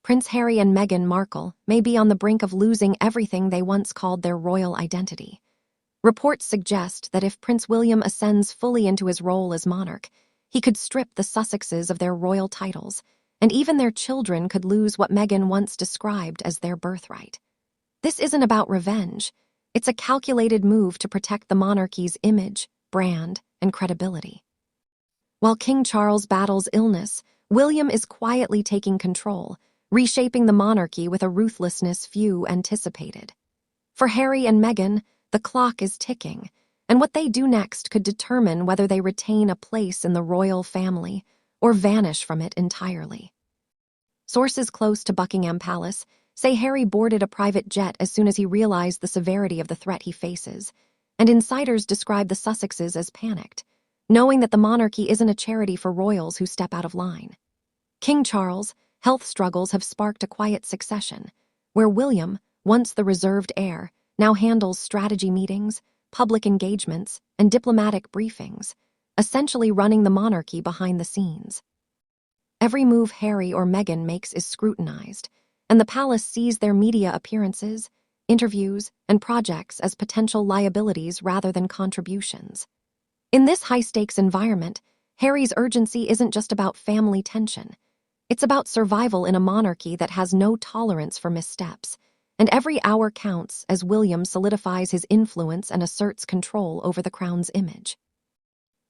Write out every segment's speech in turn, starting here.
Prince Harry and Meghan Markle may be on the brink of losing everything they once called their royal identity. Reports suggest that if Prince William ascends fully into his role as monarch, he could strip the Sussexes of their royal titles, and even their children could lose what Meghan once described as their birthright. This isn't about revenge. It's a calculated move to protect the monarchy's image, brand, and credibility. While King Charles battles illness, William is quietly taking control, reshaping the monarchy with a ruthlessness few anticipated. For Harry and Meghan, the clock is ticking, and what they do next could determine whether they retain a place in the royal family or vanish from it entirely. Sources close to Buckingham Palace say Harry boarded a private jet as soon as he realized the severity of the threat he faces, and insiders describe the Sussexes as panicked, knowing that the monarchy isn't a charity for royals who step out of line. King Charles' health struggles have sparked a quiet succession, where William, once the reserved heir, now handles strategy meetings, public engagements, and diplomatic briefings, essentially running the monarchy behind the scenes. Every move Harry or Meghan makes is scrutinized, and the palace sees their media appearances, interviews, and projects as potential liabilities rather than contributions. In this high-stakes environment, Harry's urgency isn't just about family tension. It's about survival in a monarchy that has no tolerance for missteps, and every hour counts as William solidifies his influence and asserts control over the crown's image.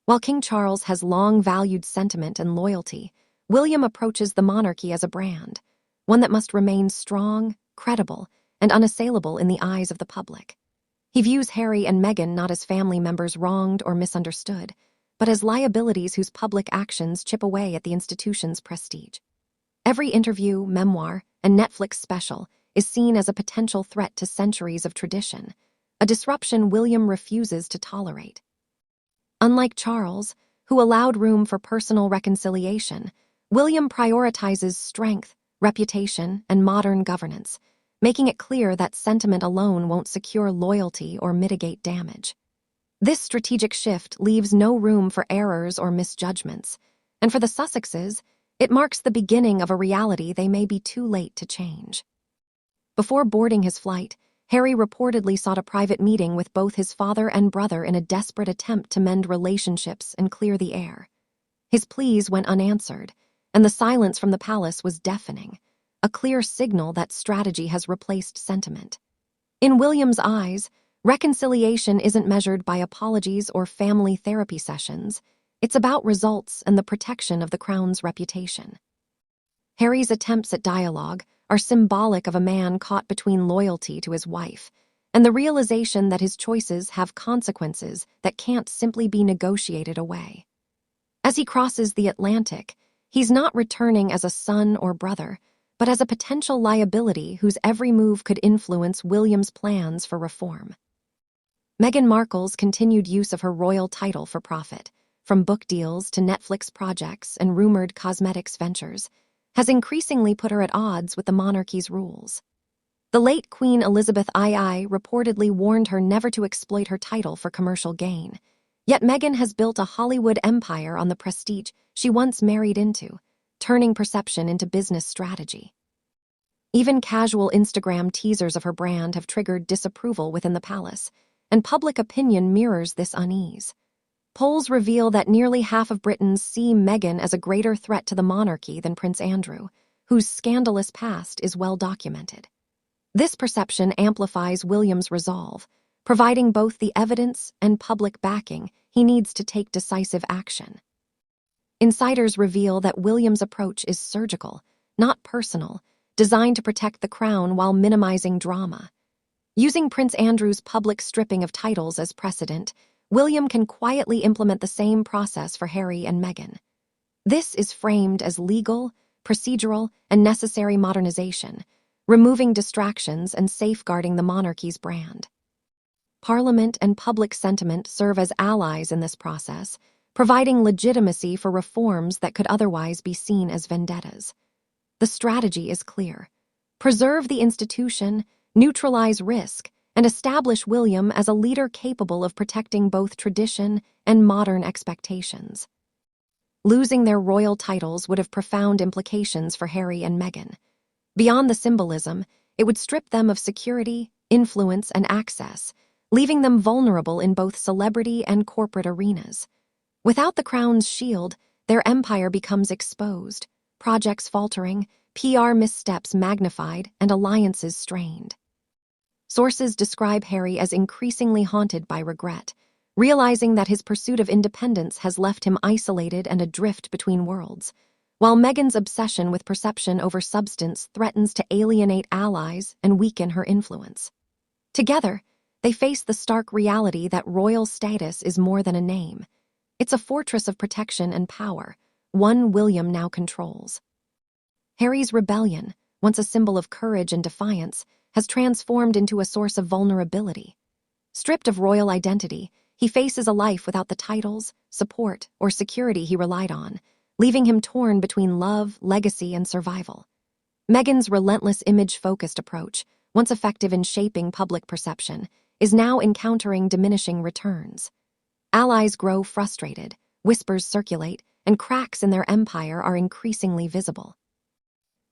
While King Charles has long valued sentiment and loyalty, William approaches the monarchy as a brand, one that must remain strong, credible, and unassailable in the eyes of the public. He views Harry and Meghan not as family members wronged or misunderstood, but as liabilities whose public actions chip away at the institution's prestige. Every interview, memoir, and Netflix special is seen as a potential threat to centuries of tradition, a disruption William refuses to tolerate. Unlike Charles, who allowed room for personal reconciliation, William prioritizes strength, reputation, and modern governance, making it clear that sentiment alone won't secure loyalty or mitigate damage. This strategic shift leaves no room for errors or misjudgments, and for the Sussexes, it marks the beginning of a reality they may be too late to change. Before boarding his flight, Harry reportedly sought a private meeting with both his father and brother in a desperate attempt to mend relationships and clear the air. His pleas went unanswered, and the silence from the palace was deafening, a clear signal that strategy has replaced sentiment. In William's eyes, reconciliation isn't measured by apologies or family therapy sessions. It's about results and the protection of the crown's reputation. Harry's attempts at dialogue are symbolic of a man caught between loyalty to his wife and the realization that his choices have consequences that can't simply be negotiated away. As he crosses the Atlantic, he's not returning as a son or brother, but as a potential liability whose every move could influence William's plans for reform. Meghan Markle's continued use of her royal title for profit, from book deals to Netflix projects and rumored cosmetics ventures, has increasingly put her at odds with the monarchy's rules. The late Queen Elizabeth II reportedly warned her never to exploit her title for commercial gain, yet Meghan has built a Hollywood empire on the prestige she once married into, turning perception into business strategy. Even casual Instagram teasers of her brand have triggered disapproval within the palace, and public opinion mirrors this unease. Polls reveal that nearly half of Britons see Meghan as a greater threat to the monarchy than Prince Andrew, whose scandalous past is well documented. This perception amplifies William's resolve, providing both the evidence and public backing he needs to take decisive action. Insiders reveal that William's approach is surgical, not personal, designed to protect the crown while minimizing drama. Using Prince Andrew's public stripping of titles as precedent, William can quietly implement the same process for Harry and Meghan. This is framed as legal, procedural, and necessary modernization, removing distractions and safeguarding the monarchy's brand. Parliament and public sentiment serve as allies in this process, providing legitimacy for reforms that could otherwise be seen as vendettas. The strategy is clear: preserve the institution, neutralize risk, and establish William as a leader capable of protecting both tradition and modern expectations. Losing their royal titles would have profound implications for Harry and Meghan. Beyond the symbolism, it would strip them of security, influence, and access, leaving them vulnerable in both celebrity and corporate arenas. Without the crown's shield, their empire becomes exposed, projects faltering, PR missteps magnified, and alliances strained. Sources describe Harry as increasingly haunted by regret, realizing that his pursuit of independence has left him isolated and adrift between worlds, while Meghan's obsession with perception over substance threatens to alienate allies and weaken her influence. Together, they face the stark reality that royal status is more than a name. It's a fortress of protection and power, one William now controls. Harry's rebellion, once a symbol of courage and defiance, has transformed into a source of vulnerability. Stripped of royal identity, he faces a life without the titles, support, or security he relied on, leaving him torn between love, legacy, and survival. Meghan's relentless image-focused approach, once effective in shaping public perception, is now encountering diminishing returns. Allies grow frustrated, whispers circulate, and cracks in their empire are increasingly visible.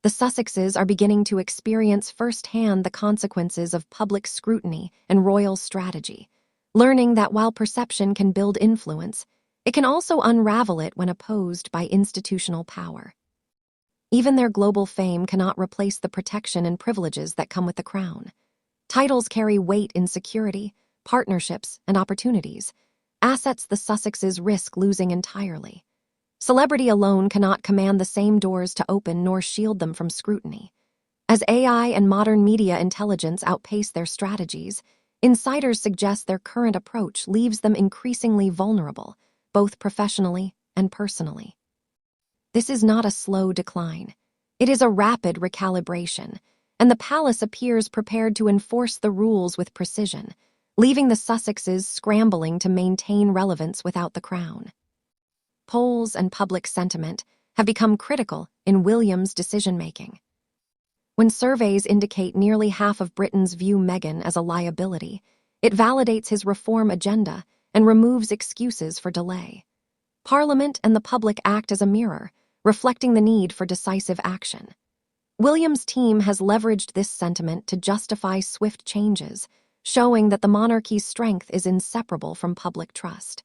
The Sussexes are beginning to experience firsthand the consequences of public scrutiny and royal strategy, learning that while perception can build influence, it can also unravel it when opposed by institutional power. Even their global fame cannot replace the protection and privileges that come with the crown. Titles carry weight in security, partnerships, and opportunities, assets the Sussexes risk losing entirely. Celebrity alone cannot command the same doors to open nor shield them from scrutiny. As AI and modern media intelligence outpace their strategies, insiders suggest their current approach leaves them increasingly vulnerable, both professionally and personally. This is not a slow decline. It is a rapid recalibration, and the palace appears prepared to enforce the rules with precision, leaving the Sussexes scrambling to maintain relevance without the crown. Polls and public sentiment have become critical in William's decision-making. When surveys indicate nearly half of Britons view Meghan as a liability, it validates his reform agenda and removes excuses for delay. Parliament and the public act as a mirror, reflecting the need for decisive action. William's team has leveraged this sentiment to justify swift changes, showing that the monarchy's strength is inseparable from public trust.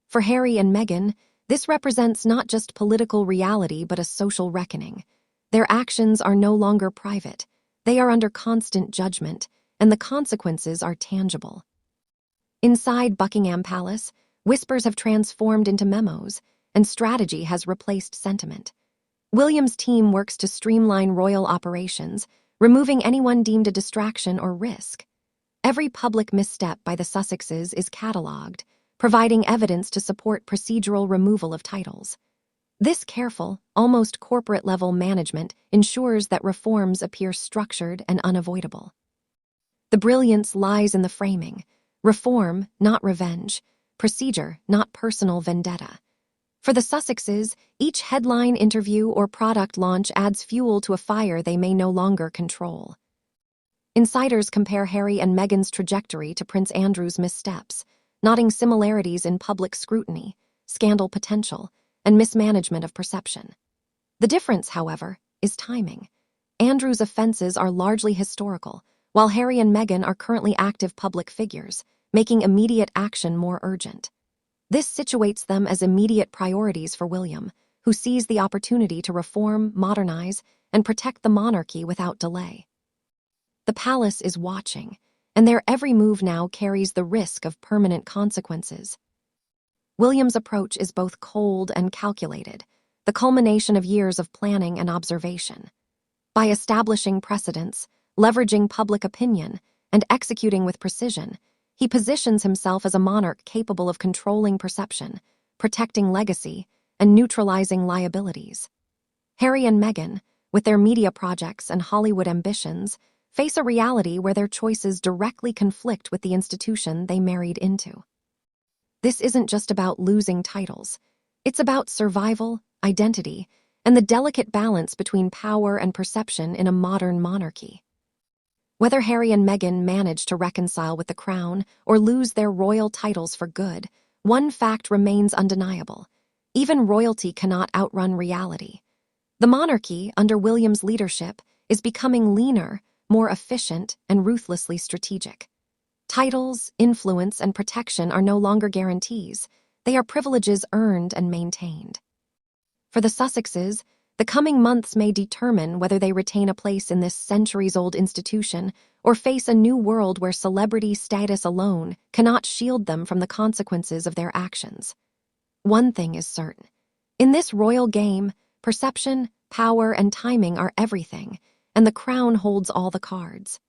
For Harry and Meghan, this represents not just political reality but a social reckoning. Their actions are no longer private, they are under constant judgment, and the consequences are tangible. Inside Buckingham Palace, whispers have transformed into memos, and strategy has replaced sentiment. William's team works to streamline royal operations, removing anyone deemed a distraction or risk. Every public misstep by the Sussexes is catalogued, providing evidence to support procedural removal of titles. This careful, almost corporate-level management ensures that reforms appear structured and unavoidable. The brilliance lies in the framing: reform, not revenge; procedure, not personal vendetta. For the Sussexes, each headline interview or product launch adds fuel to a fire they may no longer control. Insiders compare Harry and Meghan's trajectory to Prince Andrew's missteps, noting similarities in public scrutiny, scandal potential, and mismanagement of perception. The difference, however, is timing. Andrew's offenses are largely historical, while Harry and Meghan are currently active public figures, making immediate action more urgent. This situates them as immediate priorities for William, who sees the opportunity to reform, modernize, and protect the monarchy without delay. The palace is watching, and their every move now carries the risk of permanent consequences. William's approach is both cold and calculated, the culmination of years of planning and observation. By establishing precedents, leveraging public opinion, and executing with precision, he positions himself as a monarch capable of controlling perception, protecting legacy, and neutralizing liabilities. Harry and Meghan, with their media projects and Hollywood ambitions, face a reality where their choices directly conflict with the institution they married into. This isn't just about losing titles. It's about survival, identity, and the delicate balance between power and perception in a modern monarchy. Whether Harry and Meghan manage to reconcile with the crown or lose their royal titles for good, one fact remains undeniable: even royalty cannot outrun reality. The monarchy, under William's leadership, is becoming leaner, more efficient, and ruthlessly strategic. Titles, influence, and protection are no longer guarantees. They are privileges earned and maintained. For the Sussexes, the coming months may determine whether they retain a place in this centuries-old institution or face a new world where celebrity status alone cannot shield them from the consequences of their actions. One thing is certain. In this royal game, perception, power, and timing are everything, and the crown holds all the cards.